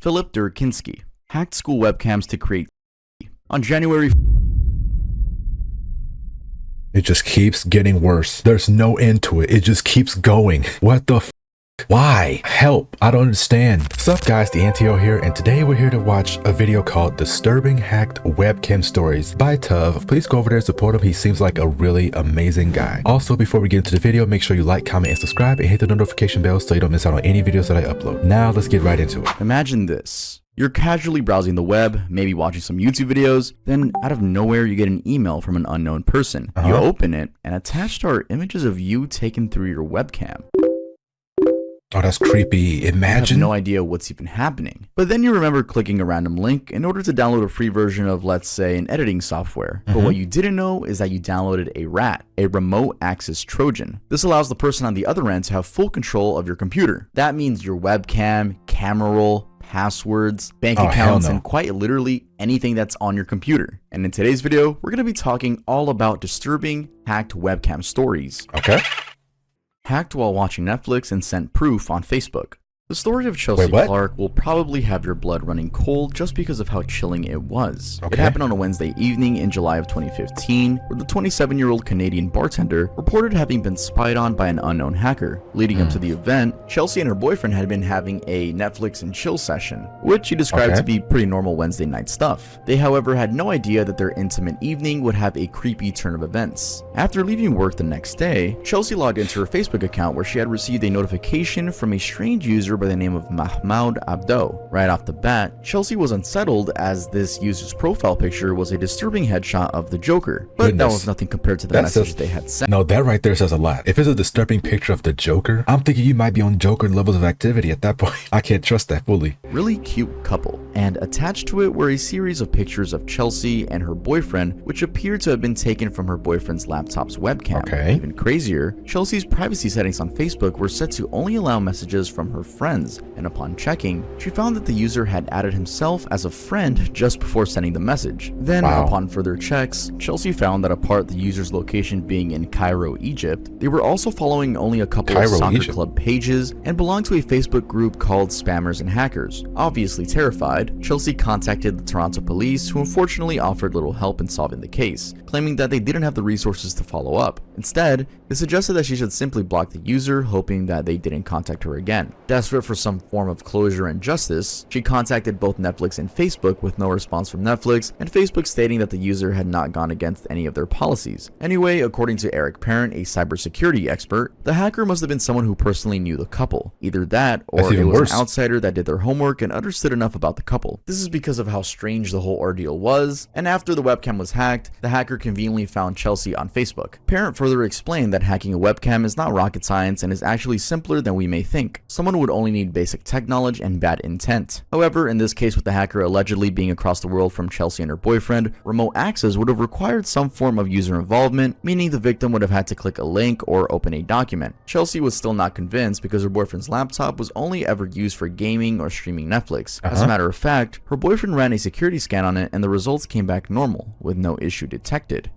Philip Durkinski hacked school webcams to create on January. It just keeps getting worse. There's no end to it. It just keeps going. What the f? Why? Help. I don't understand. What's up guys, the NTO here, and today we're here to watch a video called Disturbing Hacked Webcam Stories by Tuv. Please go over there and support him. He seems like a really amazing guy. Also, before we get into the video, make sure you like, comment, and subscribe, and hit the notification bell so you don't miss out on any videos that I upload. Now let's get right into it. Imagine this. You're casually browsing the web, maybe watching some YouTube videos, then out of nowhere you get an email from an unknown person. You open it, and attached are images of you taken through your webcam. Oh, that's creepy. Imagine. You have no idea what's even happening. But then you remember clicking a random link in order to download a free version of, let's say, an editing software. But what you didn't know is that you downloaded a RAT, a remote access Trojan. This allows the person on the other end to have full control of your computer. That means your webcam, camera roll, passwords, bank accounts, and quite literally anything that's on your computer. And in today's video, we're going to be talking all about disturbing hacked webcam stories. Okay. Hacked while watching Netflix and sent proof on Facebook. The story of Chelsea Clark will probably have your blood running cold just because of how chilling it was. It happened on a Wednesday evening in July of 2015, where the 27-year-old Canadian bartender reported having been spied on by an unknown hacker. Leading up to the event, Chelsea and her boyfriend had been having a Netflix and chill session, which she described to be pretty normal Wednesday night stuff. They, however, had no idea that their intimate evening would have a creepy turn of events. After leaving work the next day, Chelsea logged into her Facebook account where she had received a notification from a strange user by the name of Mahmoud Abdo. Right off the bat, Chelsea was unsettled as this user's profile picture was a disturbing headshot of the Joker, but that was nothing compared to the message they had sent. No, that right there says a lot. If it's a disturbing picture of the Joker, I'm thinking you might be on Joker levels of activity at that point. I can't trust that fully. Really cute couple. And attached to it were a series of pictures of Chelsea and her boyfriend, which appeared to have been taken from her boyfriend's laptop's webcam. Even crazier, Chelsea's privacy settings on Facebook were set to only allow messages from her friends, and upon checking, she found that the user had added himself as a friend just before sending the message. Then, upon further checks, Chelsea found that apart the user's location being in Cairo, Egypt, they were also following only a couple of soccer club pages and belonged to a Facebook group called Spammers and Hackers. Obviously terrified, Chelsea contacted the Toronto police, who unfortunately offered little help in solving the case, claiming that they didn't have the resources to follow up. Instead, they suggested that she should simply block the user, hoping that they didn't contact her again. Desperate for some form of closure and justice, she contacted both Netflix and Facebook with no response from Netflix, and Facebook stating that the user had not gone against any of their policies. Anyway, according to Eric Parent, a cybersecurity expert, the hacker must have been someone who personally knew the couple. Either that, or it was an outsider that did their homework and understood enough about the couple. This is because of how strange the whole ordeal was, and after the webcam was hacked, the hacker conveniently found Chelsea on Facebook. Parent further explained that hacking a webcam is not rocket science and is actually simpler than we may think. Someone would only need basic tech knowledge and bad intent. However, in this case with the hacker allegedly being across the world from Chelsea and her boyfriend, remote access would have required some form of user involvement, meaning the victim would have had to click a link or open a document. Chelsea was still not convinced because her boyfriend's laptop was only ever used for gaming or streaming Netflix. As a matter of fact, her boyfriend ran a security scan on it and the results came back normal, with no issue detected.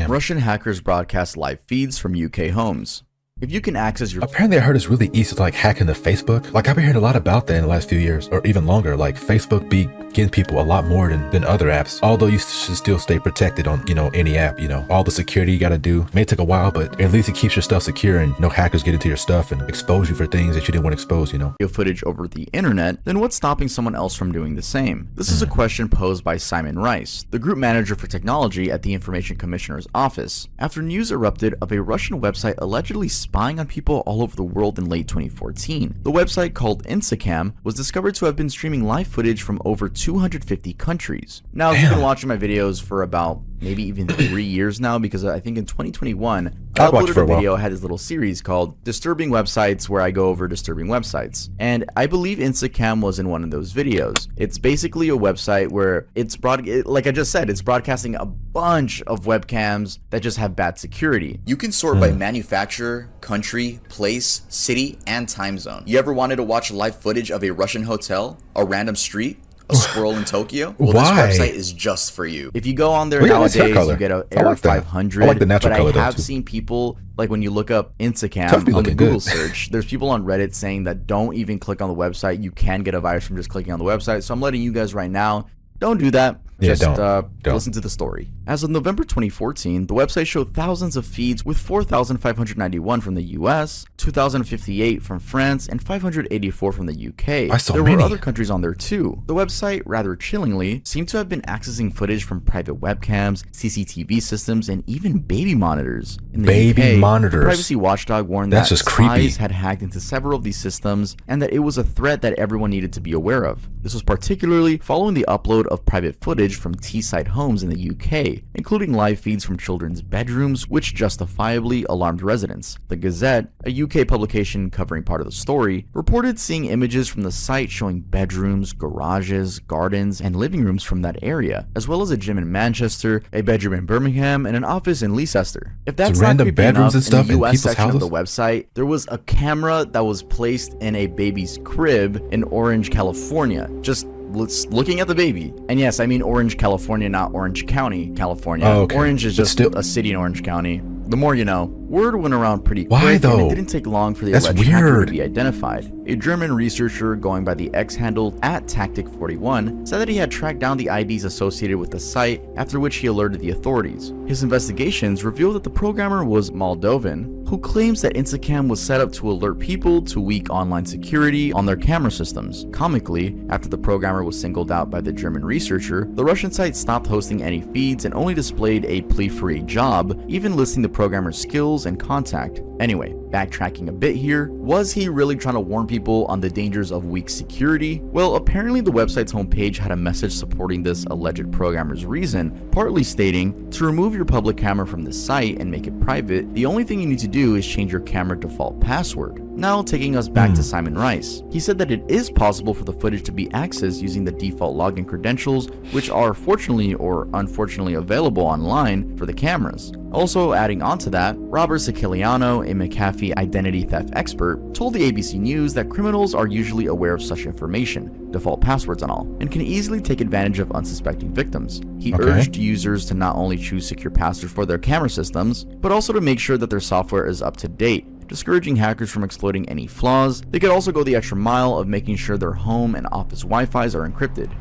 Russian hackers broadcast live feeds from UK homes. If you can access your... Apparently I heard it's really easy to hack into Facebook. I've been hearing a lot about that in the last few years, or even longer. Facebook be getting people a lot more than other apps. Although you should still stay protected on, any app, all the security you gotta do. May take a while, but at least it keeps your stuff secure and no hackers get into your stuff and expose you for things that you didn't want exposed, footage over the internet, then what's stopping someone else from doing the same? This is a question posed by Simon Rice, the group manager for technology at the Information Commissioner's office, after news erupted of a Russian website allegedly spying on people all over the world in late 2014. The website, called Instacam, was discovered to have been streaming live footage from over 250 countries. Now, if you've been watching my videos for about maybe even 3 years now, because I think in 2021 I uploaded a video, I had this little series called Disturbing Websites, where I go over disturbing websites, and I believe Instacam was in one of those videos. It's basically a website where like I just said, it's broadcasting a bunch of webcams that just have bad security. You can sort by manufacturer, country, place, city, and time zone. You ever wanted to watch live footage of a Russian hotel, a random street, squirrel in Tokyo? Well, Why? this website is just for you. If you go on there Look at nowadays, this hair color. you get a I Air like that. 500. I like the natural but color I though, have too. seen people, like when you look up Instacam Tough be on the looking Google good. search, there's people on Reddit saying that don't even click on the website. You can get a virus from just clicking on the website. So I'm letting you guys right now, don't do that. Yeah, Just don't. listen to the story. As of November 2014, the website showed thousands of feeds with 4,591 from the US, 2,058 from France, and 584 from the UK. I saw there many. were other countries on there too. The website, rather chillingly, seemed to have been accessing footage from private webcams, CCTV systems, and even baby monitors. In the Baby UK, monitors. the privacy watchdog warned That's that just creepy. spies had hacked into several of these systems and that it was a threat that everyone needed to be aware of. This was particularly following the upload of private footage from Teesside homes in the UK, including live feeds from children's bedrooms, which justifiably alarmed residents. The Gazette, a UK publication covering part of the story, reported seeing images from the site showing bedrooms, garages, gardens, and living rooms from that area, as well as a gym in Manchester, a bedroom in Birmingham, and an office in Leicester. If that's not random creepy bedrooms enough, and stuff in the in US people's section of the houses? website, there was a camera that was placed in a baby's crib in Orange, California. Just looking at the baby. And yes, I mean Orange, California, not Orange County, California. Oh, okay. Orange is But just still- a city in Orange County. The more you know. Word went around pretty quick, Why, and though? it didn't take long for the That's alleged hacker weird. to be identified. A German researcher going by the X handle @Tactic41 said that he had tracked down the IDs associated with the site, after which he alerted the authorities. His investigations revealed that the programmer was Moldovan, who claims that Instacam was set up to alert people to weak online security on their camera systems. Comically, after the programmer was singled out by the German researcher, the Russian site stopped hosting any feeds and only displayed a plea for a job, even listing the programmer's skills and contact. Anyway, backtracking a bit here, was he really trying to warn people on the dangers of weak security? Well, apparently the website's homepage had a message supporting this alleged programmer's reason, partly stating, to remove your public camera from the site and make it private, the only thing you need to do is change your camera default password. Now taking us back to Simon Rice. He said that it is possible for the footage to be accessed using the default login credentials, which are fortunately or unfortunately available online for the cameras. Also adding on to that, Robert Siciliano, a McAfee identity theft expert, told the ABC News that criminals are usually aware of such information, default passwords and all, and can easily take advantage of unsuspecting victims. He urged users to not only choose secure passwords for their camera systems, but also to make sure that their software is up to date, discouraging hackers from exploiting any flaws. They could also go the extra mile of making sure their home and office Wi-Fis are encrypted.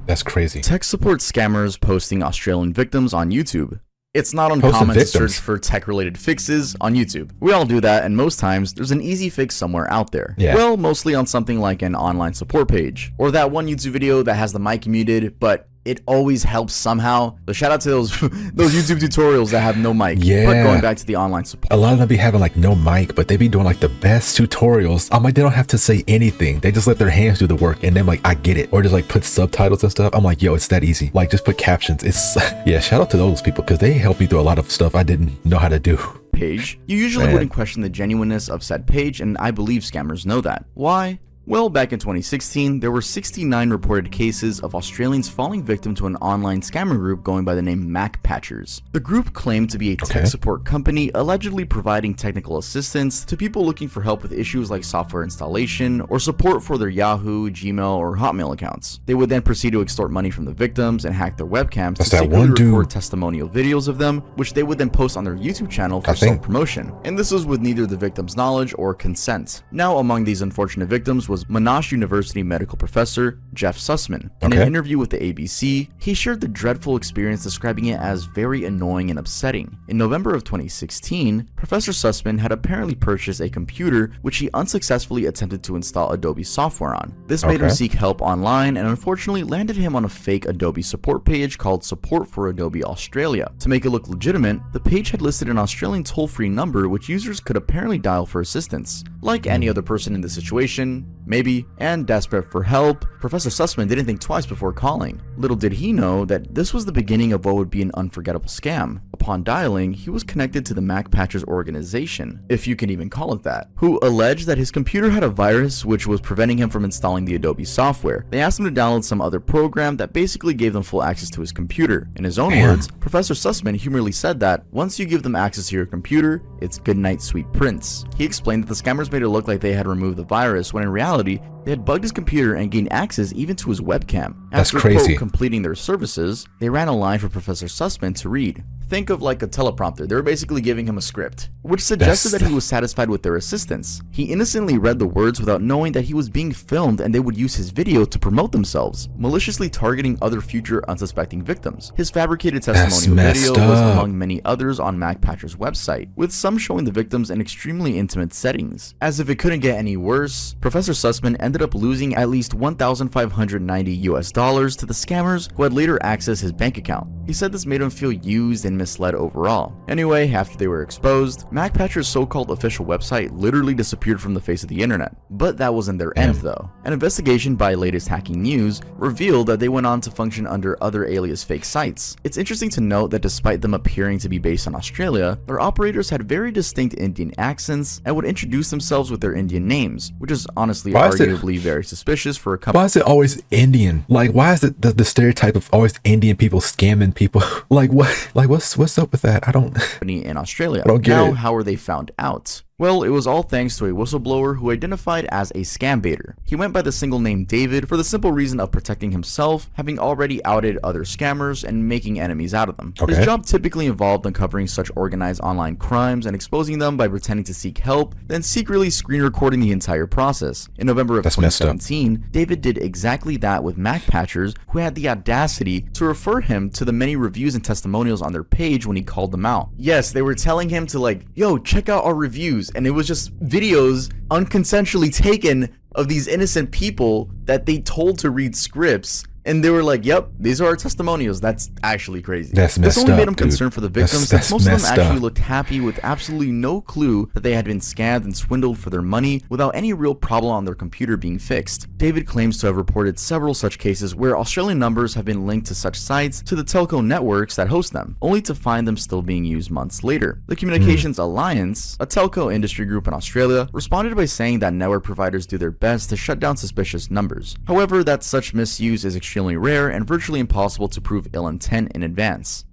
That's crazy. Tech support scammers posting Australian victims on YouTube. It's not uncommon to search for tech-related fixes on YouTube. We all do that, and most times, there's an easy fix somewhere out there. Yeah. Well, mostly on something like an online support page, or that one YouTube video that has the mic muted, but it always helps somehow. So shout out to those YouTube tutorials that have no mic. Yeah. But going back to the online support. A lot of them be having like no mic, but they be doing like the best tutorials. I'm like, they don't have to say anything. They just let their hands do the work, and then like, I get it. Or just like put subtitles and stuff. I'm like, yo, it's that easy. Like just put captions. It's yeah, shout out to those people because they helped me through a lot of stuff I didn't know how to do. Page. You usually wouldn't question the genuineness of said page, and I believe scammers know that. Why? Well, back in 2016, there were 69 reported cases of Australians falling victim to an online scammer group going by the name Mac Patchers. The group claimed to be a tech support company allegedly providing technical assistance to people looking for help with issues like software installation or support for their Yahoo, Gmail, or Hotmail accounts. They would then proceed to extort money from the victims and hack their webcams to secretly record testimonial videos of them, which they would then post on their YouTube channel for self-promotion. And this was with neither the victim's knowledge or consent. Now, among these unfortunate victims was Monash University medical professor Jeff Sussman. In an interview with the ABC, he shared the dreadful experience, describing it as very annoying and upsetting. In November of 2016, Professor Sussman had apparently purchased a computer which he unsuccessfully attempted to install Adobe software on. This made him seek help online and unfortunately landed him on a fake Adobe support page called Support for Adobe Australia. To make it look legitimate, the page had listed an Australian toll-free number which users could apparently dial for assistance. Like any other person in this situation, maybe, and desperate for help, Professor Sussman didn't think twice before calling. Little did he know that this was the beginning of what would be an unforgettable scam. A Upon dialing, he was connected to the MacPatchers organization, if you can even call it that, who alleged that his computer had a virus which was preventing him from installing the Adobe software. They asked him to download some other program that basically gave them full access to his computer. In his own words, Professor Sussman humorously said that once you give them access to your computer, it's good night, sweet prince. He explained that the scammers made it look like they had removed the virus when in reality, they had bugged his computer and gained access even to his webcam. That's After, crazy. Quote, completing their services, they ran a line for Professor Sussman to read. Think of like a teleprompter. They were basically giving him a script, which suggested that he was satisfied with their assistance. He innocently read the words without knowing that he was being filmed and they would use his video to promote themselves, maliciously targeting other future unsuspecting victims. His fabricated testimonial video was among many others on MacPatcher's website, with some showing the victims in extremely intimate settings. As if it couldn't get any worse, Professor Sussman ended up losing at least $1,590 to the scammers who had later accessed his bank account. He said this made him feel used and misled overall. Anyway, after they were exposed, MacPatcher's so-called official website literally disappeared from the face of the internet. But that wasn't their end though. An investigation by Latest Hacking News revealed that they went on to function under other alias fake sites. It's interesting to note that despite them appearing to be based in Australia, their operators had very distinct Indian accents and would introduce themselves with their Indian names, which is honestly arguably very suspicious for a company. Why is it always Indian? Like, why is it the stereotype of always Indian people scamming people? Like what? Like what's up with that? I don't. In Australia. I don't get it. How were they found out? Well, it was all thanks to a whistleblower who identified as a scam baiter. He went by the single name David for the simple reason of protecting himself, having already outed other scammers and making enemies out of them. His job typically involved uncovering such organized online crimes and exposing them by pretending to seek help, then secretly screen recording the entire process. In November of 2017, David did exactly that with MacPatchers, who had the audacity to refer him to the many reviews and testimonials on their page when he called them out. Yes, they were telling him to like, yo, check out our reviews. And it was just videos unconsensually taken of these innocent people that they told to read scripts. And they were like, yep, these are our testimonials. That's actually crazy. That's messed up, This only made them concerned for the victims, since most of them actually up. looked happy with absolutely no clue that they had been scammed and swindled for their money without any real problem on their computer being fixed. David claims to have reported several such cases where Australian numbers have been linked to such sites to the telco networks that host them, only to find them still being used months later. The Communications Alliance, a telco industry group in Australia, responded by saying that network providers do their best to shut down suspicious numbers. However, that such misuse is extremely rare and virtually impossible to prove ill intent in advance.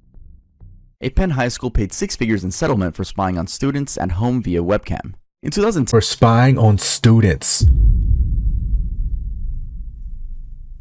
A Penn high school paid 6 figures in settlement for spying on students at home via webcam. In 2010, for spying on students.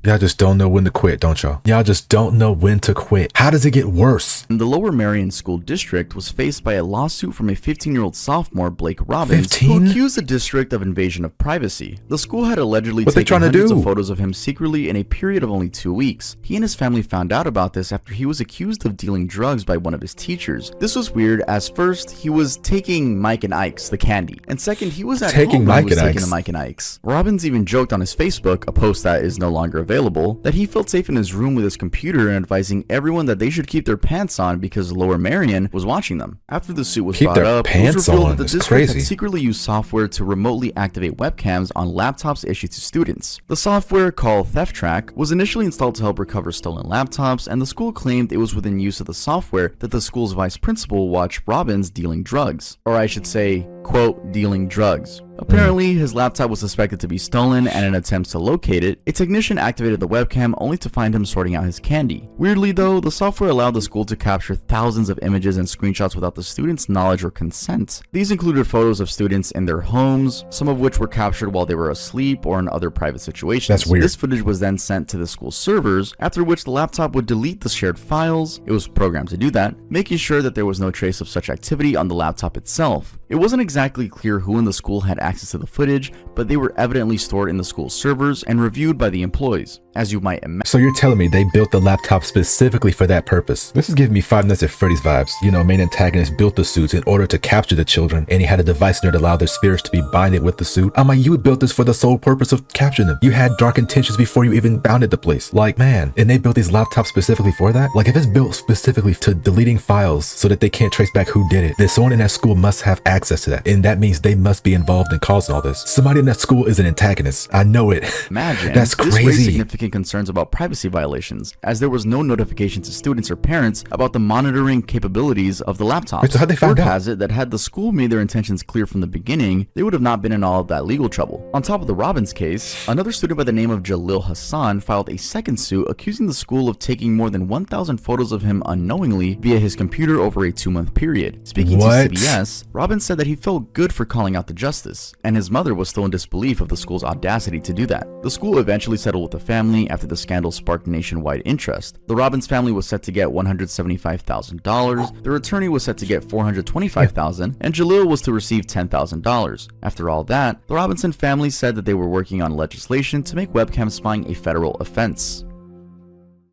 Y'all just don't know when to quit, don't y'all? Y'all just don't know when to quit. How does it get worse? the Lower Merion School District was faced by a lawsuit from a 15-year-old sophomore, Blake Robbins, who accused the district of invasion of privacy. The school had allegedly taken hundreds of photos of him secretly in a period of only 2 weeks. He and his family found out about this after he was accused of dealing drugs by one of his teachers. This was weird, as first, he was taking Mike and Ike's, the candy, and second, he was at home when he was taking the Mike and Ike's. Robbins even joked on his Facebook, a post that is no longer available, that he felt safe in his room with his computer and advising everyone that they should keep their pants on because Lower Merion was watching them. After the suit was brought up, it was revealed that the district had secretly used software to remotely activate webcams on laptops issued to students. The software, called Theft Track, was initially installed to help recover stolen laptops, and the school claimed it was within use of the software that the school's vice principal watched Robbins dealing drugs. Or I should say, quote, dealing drugs. Apparently, his laptop was suspected to be stolen, and in an attempt to locate it, a technician activated the webcam only to find him sorting out his candy. Weirdly though, the software allowed the school to capture thousands of images and screenshots without the students' knowledge or consent. These included photos of students in their homes, some of which were captured while they were asleep or in other private situations. That's weird. This footage was then sent to the school servers, after which the laptop would delete the shared files. It was programmed to do that, making sure that there was no trace of such activity on the laptop itself. It wasn't exactly clear who in the school had access to the footage, but they were evidently stored in the school servers and reviewed by the employees, as you might imagine. So you're telling me they built the laptop specifically for that purpose? This is giving me Five Nights at Freddy's vibes. You know, main antagonist built the suits in order to capture the children, and he had a device in there to allow their spirits to be binded with the suit. I'm like, you built this for the sole purpose of capturing them. You had dark intentions before you even founded the place. Like, man, and they built these laptops specifically for that? Like, if it's built specifically to deleting files so that they can't trace back who did it, then someone in that school must have access to that, and that means they must be involved in causing all this. Somebody in that school is an antagonist. I know it. Imagine that's crazy. This raised significant significant concerns about privacy violations, as there was no notification to students or parents about the monitoring capabilities of the laptops. Wait, so how'd they find out? Has it that had the school made their intentions clear from the beginning, they would have not been in all of that legal trouble. On top of the Robbins case, another student by the name of Jalil Hassan filed a second suit accusing the school of taking more than 1,000 photos of him unknowingly via his computer over a 2-month period. Speaking to CBS, Robbins said that he felt good for calling out the justice, and his mother was still in disbelief of the school's audacity to do that. The school eventually settled with the family after the scandal sparked nationwide interest. The Robbins family was set to get $175,000, their attorney was set to get $425,000, and Jalil was to receive $10,000. After all that, the Robinson family said that they were working on legislation to make webcam spying a federal offense.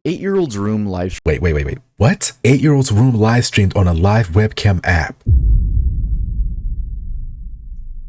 8-year-old's room live. Wait. What? 8-year-old's room live streamed on a live webcam app.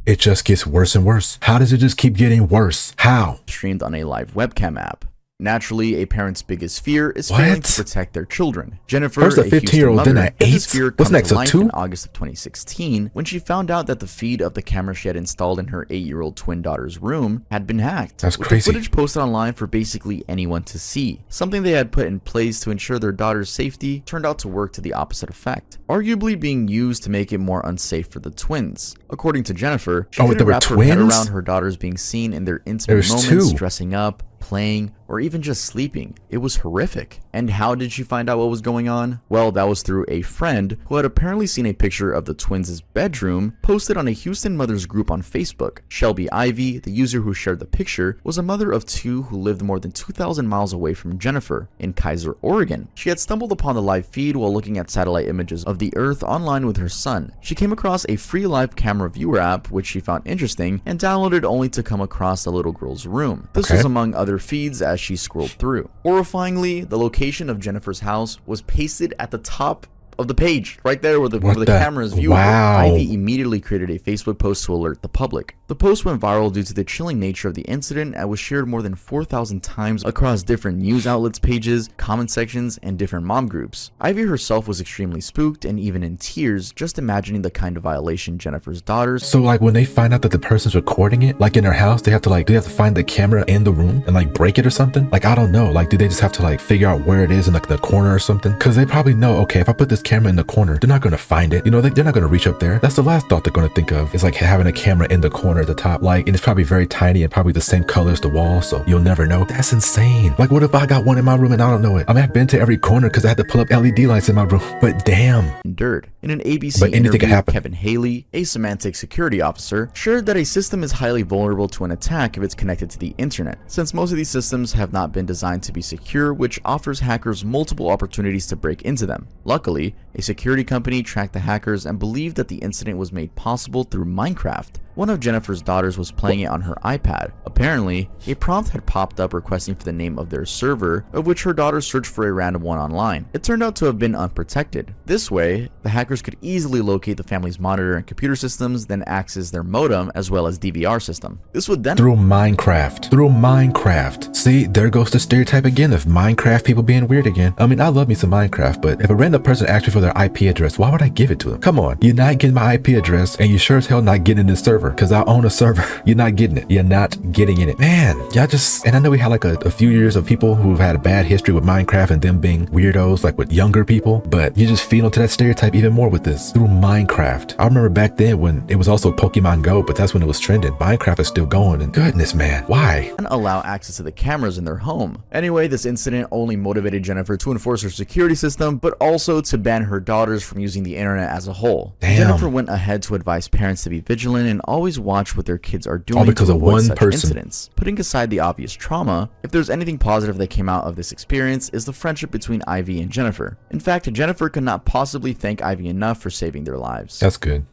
It just gets worse and worse. How does it just keep getting worse? How? Streamed on a live webcam app. Naturally, a parent's biggest fear is failing to protect their children. Jennifer, first a 15-year-old, then an 8? What's next, a 2? In August of 2016, when she found out that the feed of the camera she had installed in her 8-year-old twin daughter's room had been hacked. That's with crazy. The footage posted online for basically anyone to see. Something they had put in place to ensure their daughter's safety turned out to work to the opposite effect, arguably being used to make it more unsafe for the twins. According to Jennifer, she couldn't wrap her head around her daughters being seen in their intimate moments, dressing up, playing, or even just sleeping. It was horrific. And how did she find out what was going on? Well, that was through a friend who had apparently seen a picture of the twins' bedroom posted on a Houston mothers group on Facebook. Shelby Ivy, the user who shared the picture, was a mother of 2 who lived more than 2,000 miles away from Jennifer in Kaiser, Oregon. She had stumbled upon the live feed while looking at satellite images of the Earth online with her son. She came across a free live camera viewer app, which she found interesting, and downloaded only to come across the little girl's room. This was among other feeds as she scrolled through. Horrifyingly, the location of Jennifer's house was pasted at the top of the page, right there where the camera is viewable. Ivy immediately created a Facebook post to alert the public. The post went viral due to the chilling nature of the incident and was shared more than 4,000 times across different news outlets' pages, comment sections, and different mom groups. Ivy herself was extremely spooked and even in tears just imagining the kind of violation Jennifer's daughters. So like when they find out that the person's recording it, like in their house, they have to find the camera in the room and like break it or something? Like, I don't know, like do they just have to like figure out where it is in like the corner or something? Because they probably know, okay, if I put this camera in the corner, they're not going to find it. You know, they're not going to reach up there. That's the last thought they're going to think of, is like having a camera in the corner at the top. Like, and it's probably very tiny and probably the same color as the wall, so you'll never know. That's insane. Like, what if I got one in my room and I don't know it? I mean, I've been to every corner because I had to pull up LED lights in my room, but damn. Endured. In an ABC interview, Kevin Haley, a Symantec security officer, shared that a system is highly vulnerable to an attack if it's connected to the internet, since most of these systems have not been designed to be secure, which offers hackers multiple opportunities to break into them. Luckily, a security company tracked the hackers and believed that the incident was made possible through Minecraft. One of Jennifer's daughters was playing it on her iPad. Apparently, a prompt had popped up requesting for the name of their server, of which her daughter searched for a random one online. It turned out to have been unprotected. This way, the hackers could easily locate the family's monitor and computer systems, then access their modem as well as DVR system. This would then— Through Minecraft. See, there goes the stereotype again of Minecraft people being weird again. I mean, I love me some Minecraft, but if a random person asked me for their IP address, why would I give it to them? Come on, you're not getting my IP address, and you sure as hell not getting this server, because I own a server. You're not getting it. You're not getting in it. Man, y'all just— and I know we had like a few years of people who've had a bad history with Minecraft and them being weirdos, like with younger people, but you just feed into that stereotype even more with this. Through Minecraft. I remember back then when it was also Pokemon Go, but that's when it was trending. Minecraft is still going, and goodness, man, why? And allow access to the cameras in their home. Anyway, this incident only motivated Jennifer to enforce her security system, but also to ban her daughters from using the internet as a whole. Damn. Jennifer went ahead to advise parents to be vigilant and always watch what their kids are doing, all because to of avoid one such person. Incidents. Putting aside the obvious trauma, if there's anything positive that came out of this experience, is the friendship between Ivy and Jennifer. In fact, Jennifer could not possibly thank Ivy enough for saving their lives. That's good.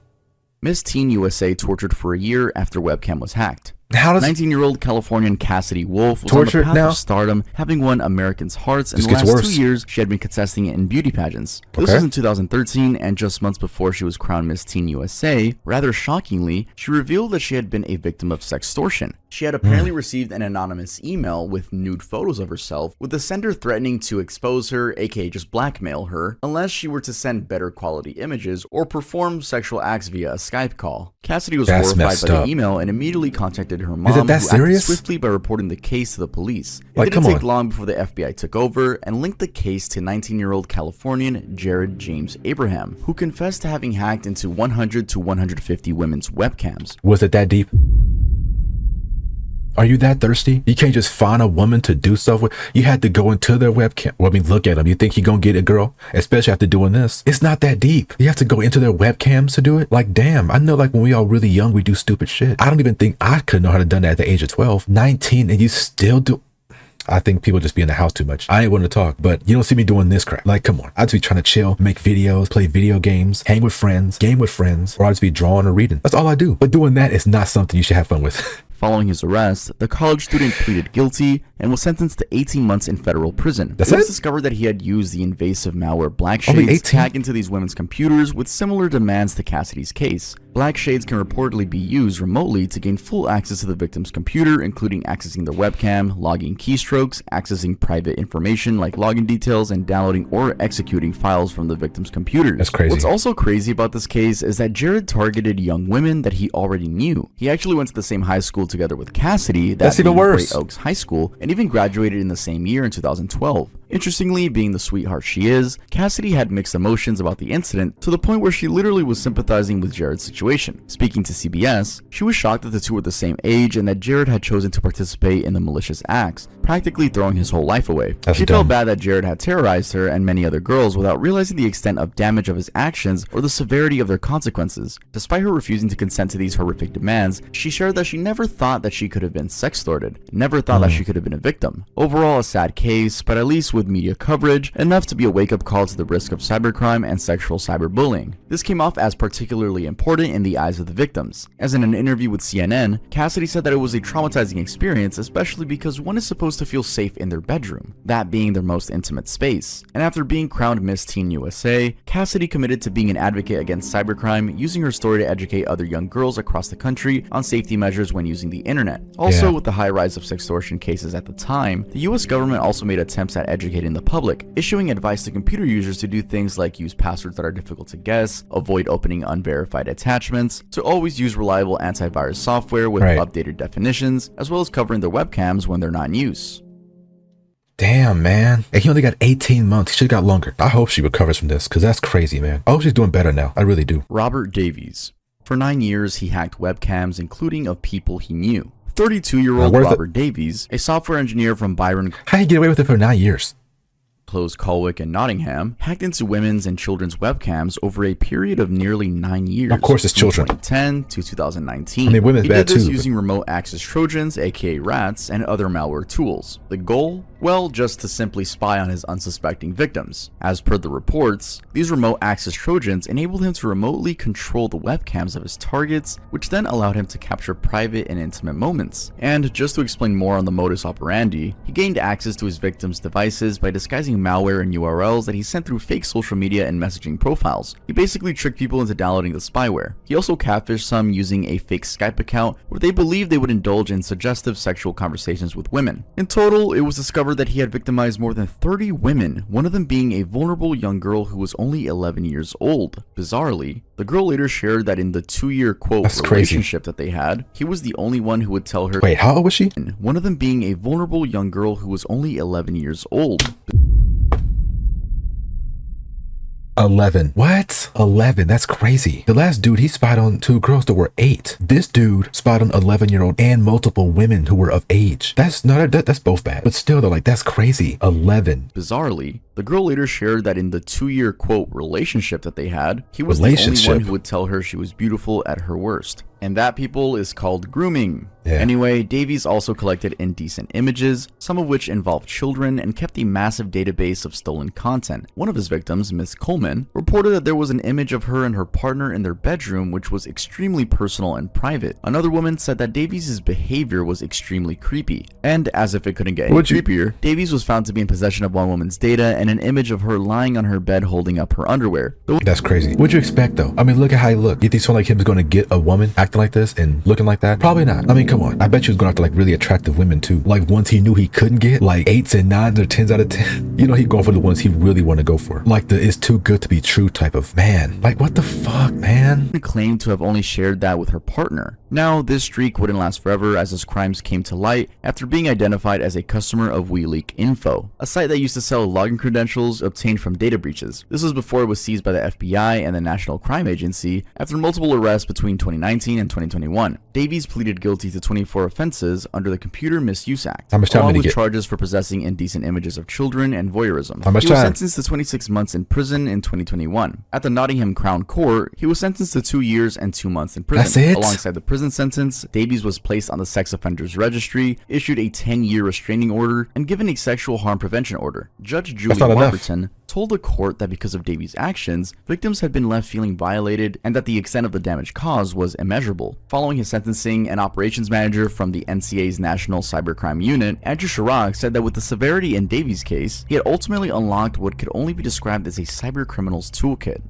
Miss Teen USA tortured for a year after webcam was hacked. How does 19-year-old Californian Cassidy Wolf was tortured on the path now? of stardom, having won Americans' hearts. In This the gets last worse. 2 years, she had been contesting it in beauty pageants. This was in 2013, and just months before she was crowned Miss Teen USA, rather shockingly, she revealed that she had been a victim of sextortion. She had apparently received an anonymous email with nude photos of herself, with the sender threatening to expose her, aka just blackmail her, unless she were to send better quality images or perform sexual acts via a Skype call. Cassidy was horrified by the email and immediately contacted alerted her mom, who acted swiftly by reporting the case to the police. It didn't take long before the FBI took over and linked the case to 19-year-old Californian Jared James Abraham, who confessed to having hacked into 100 to 150 women's webcams. Was it that deep? Are you that thirsty? You can't just find a woman to do stuff with. You had to go into their webcam. Well, I mean, look at them. You think he gonna get a girl? Especially after doing this. It's not that deep. You have to go into their webcams to do it? Like, damn. I know, like, when we all really young, we do stupid shit. I don't even think I could know how to done that at the age of 12. 19, and you still do. I think people just be in the house too much. I ain't want to talk, but you don't see me doing this crap. Like, come on. I'd just be trying to chill, make videos, play video games, hang with friends, game with friends, or I'd just be drawing or reading. That's all I do. But doing that is not something you should have fun with. Following his arrest, the college student pleaded guilty and was sentenced to 18 months in federal prison. It was discovered that he had used the invasive malware Blackshades to hack into these women's computers with similar demands to Cassidy's case. Blackshades can reportedly be used remotely to gain full access to the victim's computer, including accessing their webcam, logging keystrokes, accessing private information like login details, and downloading or executing files from the victim's computers. That's crazy. What's also crazy about this case is that Jared targeted young women that he already knew. He actually went to the same high school together with Cassidy, that's even worse, Great Oaks High School, and even graduated in the same year in 2012. Interestingly, being the sweetheart she is, Cassidy had mixed emotions about the incident to the point where she literally was sympathizing with Jared's situation. Speaking to CBS, she was shocked that the two were the same age and that Jared had chosen to participate in the malicious acts, practically throwing his whole life away. She felt bad that Jared had terrorized her and many other girls without realizing the extent of damage of his actions or the severity of their consequences. Despite her refusing to consent to these horrific demands, she shared that she never thought that she could have been sextorted, never thought that she could have been a victim. Overall, a sad case, but at least with media coverage, enough to be a wake-up call to the risk of cybercrime and sexual cyberbullying. This came off as particularly important in the eyes of the victims. As in an interview with CNN, Cassidy said that it was a traumatizing experience, especially because one is supposed to feel safe in their bedroom, that being their most intimate space. And after being crowned Miss Teen USA, Cassidy committed to being an advocate against cybercrime, using her story to educate other young girls across the country on safety measures when using the internet. Also, with the high rise of sextortion cases at the time, the US government also made attempts at educating the public, issuing advice to computer users to do things like use passwords that are difficult to guess, avoid opening unverified attachments, to always use reliable antivirus software with updated definitions, as well as covering their webcams when they're not in use. Damn, man. And he only got 18 months. He should have got longer. I hope she recovers from this, because that's crazy, man. I hope she's doing better now. I really do. Robert Davies. For 9 years, he hacked webcams, including of people he knew. 32-year-old Robert Davies, a software engineer from Byron. How did he get away with it for 9 years? Colwick and Nottingham, hacked into women's and children's webcams over a period of nearly 9 years. Of course, it's children. From 2010 to 2019. I mean, women's bad too. He did this using remote access Trojans, aka rats, and other malware tools. The goal? Well, just to simply spy on his unsuspecting victims. As per the reports, these remote access Trojans enabled him to remotely control the webcams of his targets, which then allowed him to capture private and intimate moments. And just to explain more on the modus operandi, he gained access to his victims' devices by disguising malware and URLs that he sent through fake social media and messaging profiles. He basically tricked people into downloading the spyware. He also catfished some using a fake Skype account where they believed they would indulge in suggestive sexual conversations with women. In total, it was discovered that he had victimized more than 30 women, one of them being a vulnerable young girl who was only 11 years old. Bizarrely, the girl later shared that in the 2-year quote relationship that they had, he was the only one who would tell her. Wait, how old was she? One of them being a vulnerable young girl who was only 11 years old. 11. What? 11. That's crazy. The last dude, he spied on 2 girls that were 8. This dude spied on 11-year-old and multiple women who were of age. That's not that's both bad. But still, they're like, that's crazy. 11. Bizarrely, the girl later shared that in the 2-year quote relationship that they had, he was the only one who would tell her she was beautiful at her worst. And that, people, is called grooming. Anyway, Davies also collected indecent images, some of which involved children, and kept a massive database of stolen content. One of his victims, Miss Coleman, reported that there was an image of her and her partner in their bedroom which was extremely personal and private. Another woman said that Davies' behavior was extremely creepy. And as if it couldn't get any creepier, Davies was found to be in possession of one woman's data and an image of her lying on her bed holding up her underwear. That's crazy. What'd you expect though? I mean, look at how he looked. You think someone like him is going to get a woman acting like this and looking like that? Probably not. I mean, come on. I bet you was going after like really attractive women too. Like ones he knew he couldn't get, like 8s and 9s or 10s out of 10. You know, he'd go for the ones he really want to go for. Like the it's too good to be true type of man. Like what the fuck, man? Claimed to have only shared that with her partner. Now, this streak wouldn't last forever as his crimes came to light after being identified as a customer of WeLeak Info, a site that used to sell login credentials obtained from data breaches. This was before it was seized by the FBI and the National Crime Agency after multiple arrests between 2019 and 2021. Davies pleaded guilty to 24 offenses under the Computer Misuse Act, along with charges for possessing indecent images of children and voyeurism. He was sentenced to 26 months in prison in 2021. At the Nottingham Crown Court, he was sentenced to 2 years and 2 months in prison. That's it? Alongside the prison sentence, Davies was placed on the sex offenders registry, issued a 10-year restraining order, and given a sexual harm prevention order. Judge Julie Warburton told the court that because of Davies' actions, victims had been left feeling violated and that the extent of the damage caused was immeasurable. Following his sentencing, an operations manager from the NCA's National Cybercrime Unit, Andrew Chirac, said that with the severity in Davies' case, he had ultimately unlocked what could only be described as a cybercriminal's toolkit.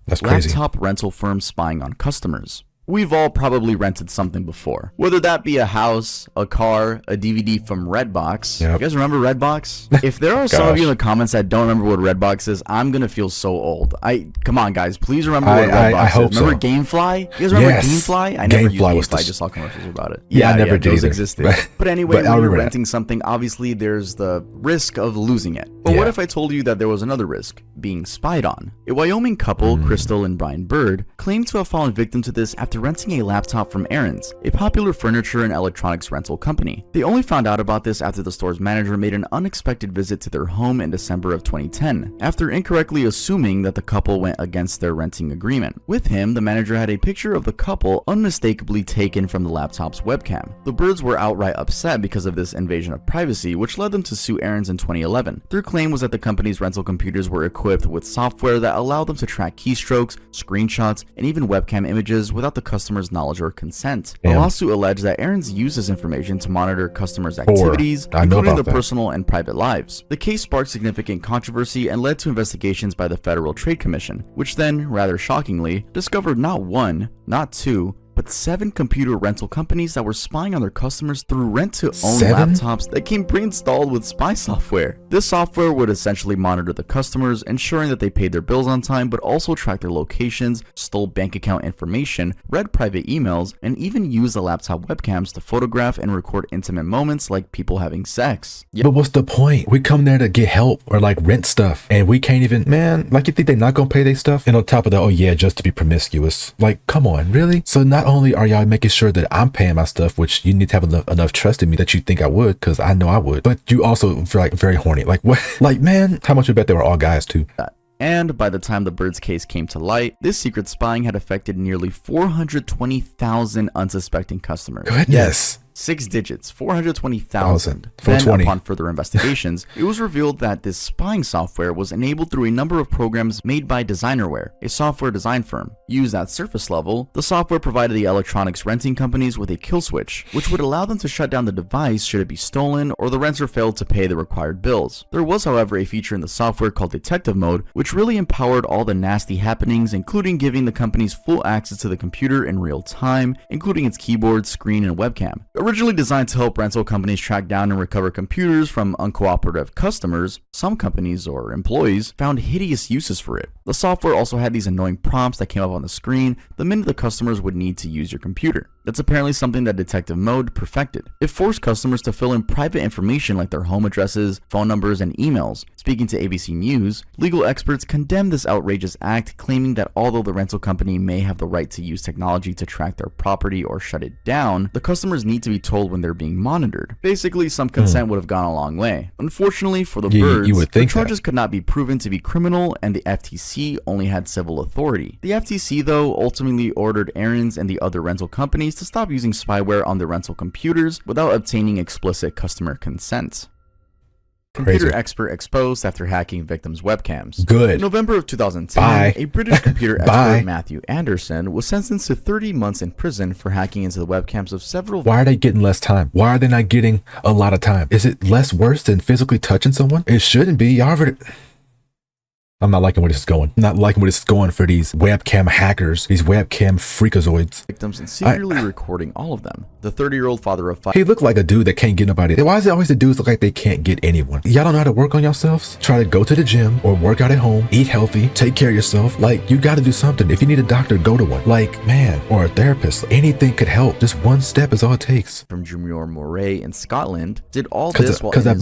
That's crazy. Laptop rental firms spying on customers. We've all probably rented something before, whether that be a house, a car, a DVD from Redbox. You guys remember Redbox? If there are some of you in the comments that don't remember what Redbox is, I'm gonna feel so old. Come on, guys, please remember what Redbox is. Remember Gamefly? You guys remember Gamefly? I never used Gamefly. I just saw commercials about it. Yeah, I never did those either. Existed. But anyway, when you're renting something, obviously there's the risk of losing it. But what if I told you that there was another risk? Being spied on. A Wyoming couple, Crystal and Brian Bird, claimed to have fallen victim to this after renting a laptop from Aaron's, a popular furniture and electronics rental company. They only found out about this after the store's manager made an unexpected visit to their home in December of 2010, after incorrectly assuming that the couple went against their renting agreement. With him, the manager had a picture of the couple unmistakably taken from the laptop's webcam. The Birds were outright upset because of this invasion of privacy, which led them to sue Aaron's in 2011. Their claim was that the company's rental computers were equipped with software that allowed them to track keystrokes, screenshots, and even webcam images without the customer's knowledge or consent. The lawsuit alleged that Aaron's used this information to monitor customers' activities, including their personal and private lives. The case sparked significant controversy and led to investigations by the Federal Trade Commission, which then, rather shockingly, discovered not one, not two, but 7 computer rental companies that were spying on their customers through rent-to-own laptops that came pre-installed with spy software. This software would essentially monitor the customers, ensuring that they paid their bills on time, but also track their locations, stole bank account information, read private emails, and even used the laptop webcams to photograph and record intimate moments like people having sex. But what's the point? We come there to get help or like rent stuff, and we can't even, man, like you think they're not gonna pay their stuff? And on top of that, oh yeah, just to be promiscuous. Like, come on, really? So not only are y'all making sure that I'm paying my stuff, which you need to have enough trust in me that you think I would, because I know I would, but you also like very horny. Like what? Like, man, how much you bet they were all guys too? And by the time the Birds case came to light, this secret spying had affected nearly 420,000 unsuspecting customers. Goodness. Yes. 6 digits, 420,000. Then, upon further investigations, it was revealed that this spying software was enabled through a number of programs made by Designerware, a software design firm. Used at surface level, the software provided the electronics renting companies with a kill switch, which would allow them to shut down the device should it be stolen or the renter failed to pay the required bills. There was, however, a feature in the software called Detective Mode, which really empowered all the nasty happenings, including giving the companies full access to the computer in real time, including its keyboard, screen, and webcam. Originally designed to help rental companies track down and recover computers from uncooperative customers, some companies or employees found hideous uses for it. The software also had these annoying prompts that came up on the screen the minute the customers would need to use your computer. That's apparently something that Detective Mode perfected. It forced customers to fill in private information like their home addresses, phone numbers, and emails. Speaking to ABC News, legal experts condemned this outrageous act, claiming that although the rental company may have the right to use technology to track their property or shut it down, the customers need to be told when they're being monitored. Basically, some consent would have gone a long way. Unfortunately for the Birds, the charges could not be proven to be criminal, and the FTC only had civil authority. The FTC, though, ultimately ordered Aaron's and the other rental companies to stop using spyware on their rental computers without obtaining explicit customer consent. Computer expert exposed after hacking victims' webcams. Good. In November of 2010, a British computer expert, Matthew Anderson, was sentenced to 30 months in prison for hacking into the webcams of several... Why are they getting less time? Why are they not getting a lot of time? Is it less worse than physically touching someone? It shouldn't be. Y'all already... I'm not liking where this is going. I'm not liking where this is going for these webcam hackers, these webcam freakazoids. Victims and secretly recording all of them. The 30-year-old father of 5. He looked like a dude that can't get nobody. Why is it always the dudes look like they can't get anyone? Y'all don't know how to work on yourselves? Try to go to the gym or work out at home, eat healthy, take care of yourself. Like, you got to do something. If you need a doctor, go to one. Like, man, or a therapist. Anything could help. Just one step is all it takes. From Junior Moray in Scotland did all this while in his I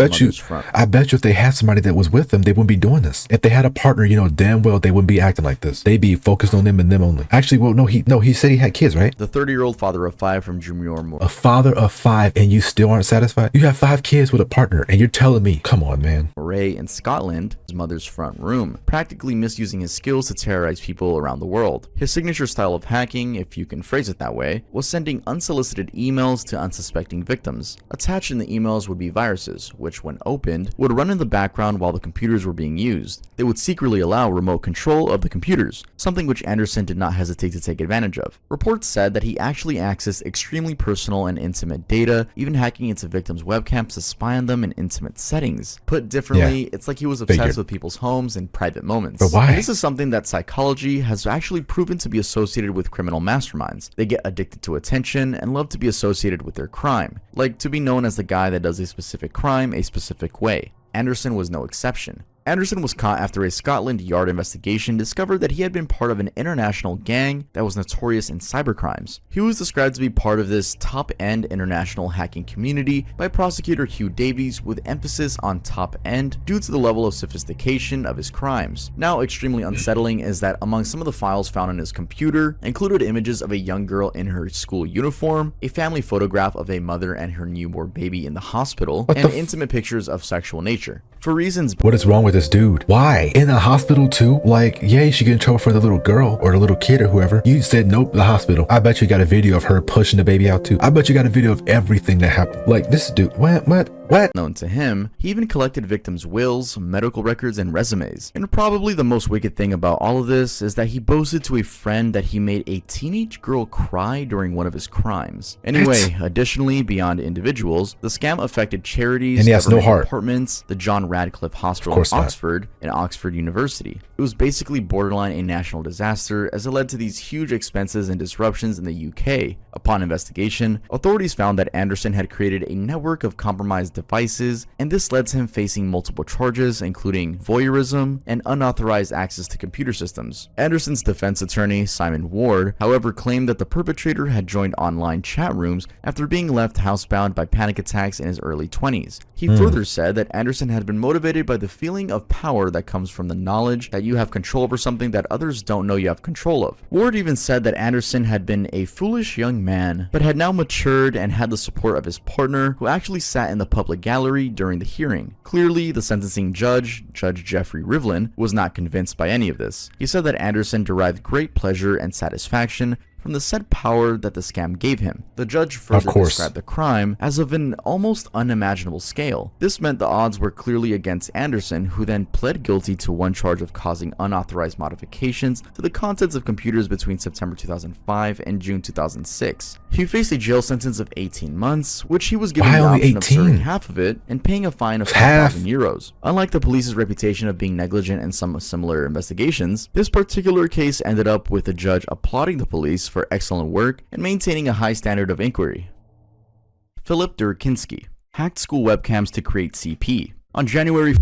bet you if they had somebody that was with them, they wouldn't be doing this. If they had a partner, you know damn well they wouldn't be acting like this. They'd be focused on them and them only. Actually, well, no, he said he had kids, right? The 30-year-old father of 5 from Junior Moray. A father of 5 and you still aren't satisfied? You have 5 kids with a partner and you're telling me, come on, man. Moray in Scotland, his mother's front room, practically misusing his skills to terrorize people around the world. His signature style of hacking, if you can phrase it that way, was sending unsolicited emails to unsuspecting victims. Attached in the emails would be viruses, which when opened, would run in the background while the computers were being used. They would secretly allow remote control of the computers, something which Anderson did not hesitate to take advantage of. Reports said that he actually accessed extremely personal and intimate data, even hacking into victims' webcams to spy on them in intimate settings. Put differently, it's like he was obsessed with people's homes and private moments. But why? And this is something that psychology has actually proven to be associated with criminal masterminds. They get addicted to attention and love to be associated with their crime, like to be known as the guy that does a specific crime a specific way. Anderson was no exception. Anderson was caught after a Scotland Yard investigation discovered that he had been part of an international gang that was notorious in cybercrimes. He was described to be part of this top-end international hacking community by prosecutor Hugh Davies, with emphasis on top-end due to the level of sophistication of his crimes. Now, extremely unsettling is that among some of the files found on his computer included images of a young girl in her school uniform, a family photograph of a mother and her newborn baby in the hospital, and intimate pictures of sexual nature. For reasons... What is wrong with this dude? Why? In the hospital too? Like, yeah, she get in trouble for the little girl or the little kid or whoever. You said nope, the hospital. I bet you got a video of her pushing the baby out too. I bet you got a video of everything that happened. Like, this dude, what? Known to him, he even collected victims' wills, medical records, and resumes. And probably the most wicked thing about all of this is that he boasted to a friend that he made a teenage girl cry during one of his crimes. Anyway, additionally, beyond individuals, the scam affected charities, and he has no heart. Departments, the John Radcliffe Hospital in Oxford, and Oxford University. It was basically borderline a national disaster as it led to these huge expenses and disruptions in the UK. Upon investigation, authorities found that Anderson had created a network of compromised devices, and this led to him facing multiple charges, including voyeurism and unauthorized access to computer systems. Anderson's defense attorney, Simon Ward, however, claimed that the perpetrator had joined online chat rooms after being left housebound by panic attacks in his early 20s. He further said that Anderson had been motivated by the feeling of power that comes from the knowledge that you have control over something that others don't know you have control of. Ward even said that Anderson had been a foolish young man, but had now matured and had the support of his partner, who actually sat in the public gallery during the hearing. Clearly, the sentencing judge, Judge Jeffrey Rivlin, was not convinced by any of this. He said that Anderson derived great pleasure and satisfaction from the said power that the scam gave him. The judge further described the crime as of an almost unimaginable scale. This meant the odds were clearly against Anderson, who then pled guilty to one charge of causing unauthorized modifications to the contents of computers between September 2005 and June 2006. He faced a jail sentence of 18 months, which he was given the option of serving half of it and paying a fine of 5,000 euros. Unlike the police's reputation of being negligent in some similar investigations, this particular case ended up with the judge applauding the police for excellent work and maintaining a high standard of inquiry. Philip Durkinski hacked school webcams to create CP. On January...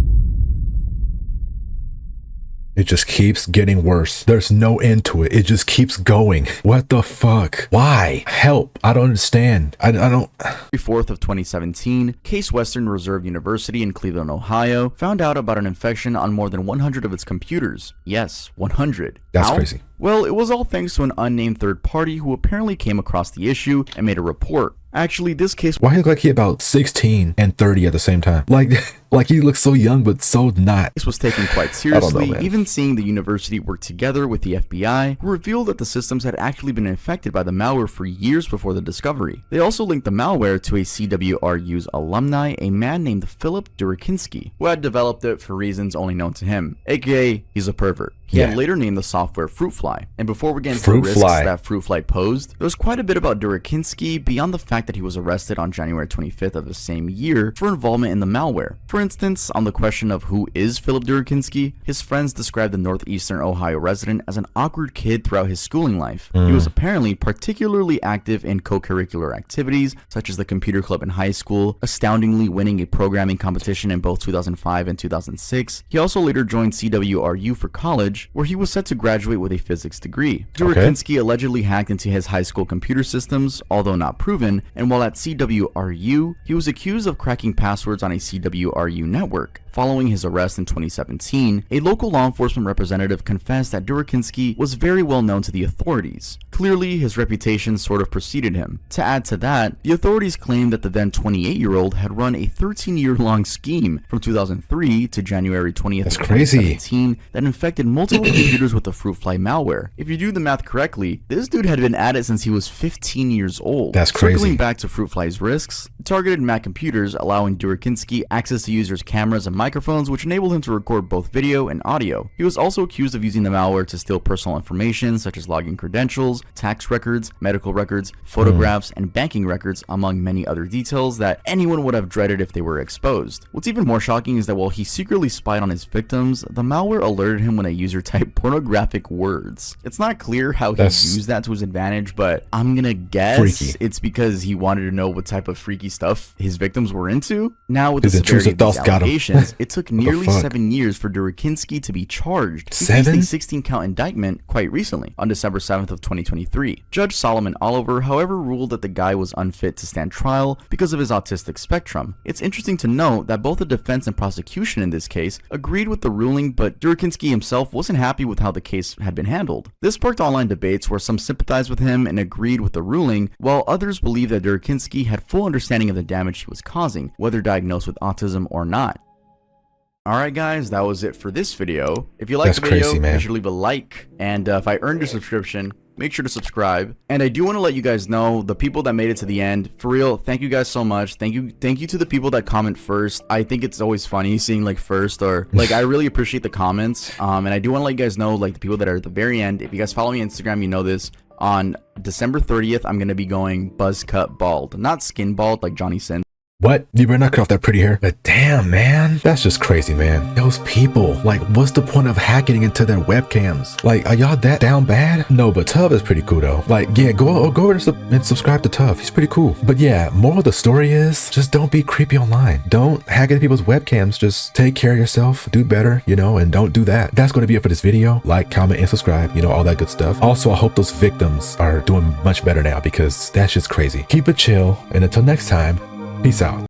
It just keeps getting worse. There's no end to it. It just keeps going. What the fuck? Why? Help. I don't understand. I don't... 4th of 2017, Case Western Reserve University in Cleveland, Ohio, found out about an infection on more than 100 of its computers. Yes, 100. That's How? Crazy. Well, it was all thanks to an unnamed third party who apparently came across the issue and made a report. Actually, this case... Why he look like he about 16 and 30 at the same time? Like he looks so young, but so not. This was taken quite seriously, even seeing the university work together with the FBI, who revealed that the systems had actually been infected by the malware for years before the discovery. They also linked the malware to a CWRU's alumni, a man named Philip Durkinski, who had developed it for reasons only known to him, aka he's a pervert. He had later named the software Fruitfly. And before we get into the risks that Fruitfly posed, there was quite a bit about Durakinski beyond the fact that he was arrested on January 25th of the same year for involvement in the malware. For instance, on the question of who is Philip Durakinski, his friends described the northeastern Ohio resident as an awkward kid throughout his schooling life. He was apparently particularly active in co-curricular activities, such as the computer club in high school, astoundingly winning a programming competition in both 2005 and 2006. He also later joined CWRU for college, where he was set to graduate with a physics degree. Durakinski allegedly hacked into his high school computer systems, although not proven, and while at CWRU, he was accused of cracking passwords on a CWRU network. Following his arrest in 2017, a local law enforcement representative confessed that Durakinski was very well known to the authorities. Clearly, his reputation sort of preceded him. To add to that, the authorities claimed that the then 28-year-old had run a 13-year-long scheme from 2003 to January 20th of 2017 that infected multiple computers with the Fruitfly malware. If you do the math correctly, this dude had been at it since he was 15 years old. That's crazy. Circling back to Fruitfly's risks, it targeted Mac computers, allowing Durakinski access to users' cameras and microphones, which enabled him to record both video and audio. He was also accused of using the malware to steal personal information such as login credentials, tax records, medical records, photographs, and banking records, among many other details that anyone would have dreaded if they were exposed. What's even more shocking is that while he secretly spied on his victims, the malware alerted him when a user typed pornographic words. It's not clear how he used that to his advantage, but I'm gonna guess it's because he wanted to know what type of freaky stuff his victims were into. Now with the severity of these allegations, it took nearly 7 years for Durakinski to be charged. He faced a 16-count indictment quite recently, on December 7th of 2023. Judge Solomon Oliver, however, ruled that the guy was unfit to stand trial because of his autistic spectrum. It's interesting to note that both the defense and prosecution in this case agreed with the ruling, but Durakinski himself wasn't happy with how the case had been handled. This sparked online debates where some sympathized with him and agreed with the ruling, while others believed that Durakinski had full understanding of the damage he was causing, whether diagnosed with autism or not. Alright guys, that was it for this video. If you liked the video, make sure to leave a like, and if I earned your subscription, make sure to subscribe. And I do want to let you guys know, the people that made it to the end, for real, thank you guys so much. Thank you to the people that comment first. I think it's always funny seeing like first, or like I really appreciate the comments. And I do want to let you guys know, like the people that are at the very end, if you guys follow me on Instagram, you know this. On December 30th, I'm going to be going buzz cut bald, not skin bald like Johnny Sins. What? You better not cut off that pretty hair. But damn, man. That's just crazy, man. Those people, like, what's the point of hacking into their webcams? Like, are y'all that down bad? No, but Tuv is pretty cool, though. Like, yeah, go over and subscribe to Tuv. He's pretty cool. But yeah, moral of the story is, just don't be creepy online. Don't hack into people's webcams. Just take care of yourself. Do better, you know, and don't do that. That's going to be it for this video. Like, comment, and subscribe. You know, all that good stuff. Also, I hope those victims are doing much better now, because that's just crazy. Keep it chill, and until next time, peace out.